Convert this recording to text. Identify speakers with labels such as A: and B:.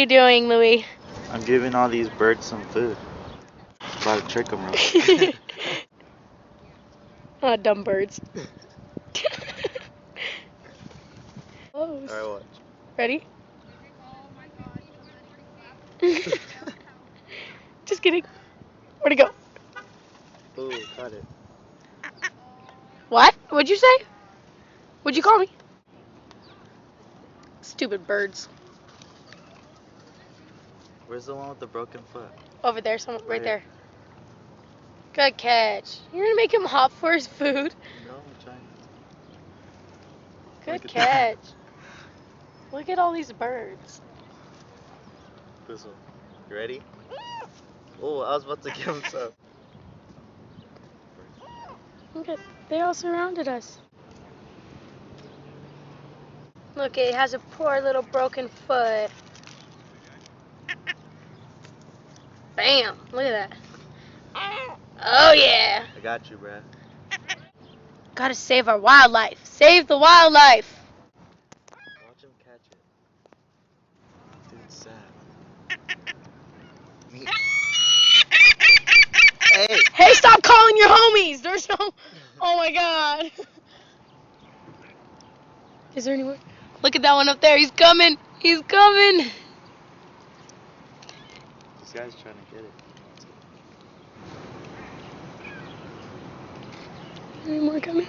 A: you doing, Louis?
B: I'm giving all these birds some food. About to trick them real quick.
A: Oh, dumb birds. Oh,
B: Alright, watch.
A: ready? Just kidding. Where'd it go?
B: Ooh, caught it.
A: What? What'd you say? What'd you call me? Stupid birds.
B: Where's the one with the broken foot?
A: Over there, someone right
B: Right
A: there. Good catch. You're gonna make him hop for his food?
B: No, I'm trying.
A: Good
B: Look at that.
A: catch. Look at all these birds.
B: This one. You ready? Oh, I was about to give him some.
A: Look at, they all surrounded us. Look, it has a poor little broken foot. Bam! Look at that. Oh yeah!
B: I got you, bruh.
A: Gotta save our wildlife. Save the wildlife!
B: Watch him catch it. Dude, it's sad. Hey!
A: Hey, stop calling your homies! There's no... Oh my god. Is there anywhere? Look at that one up there. He's coming. He's coming.
B: This guy's trying to get it.
A: Any more coming?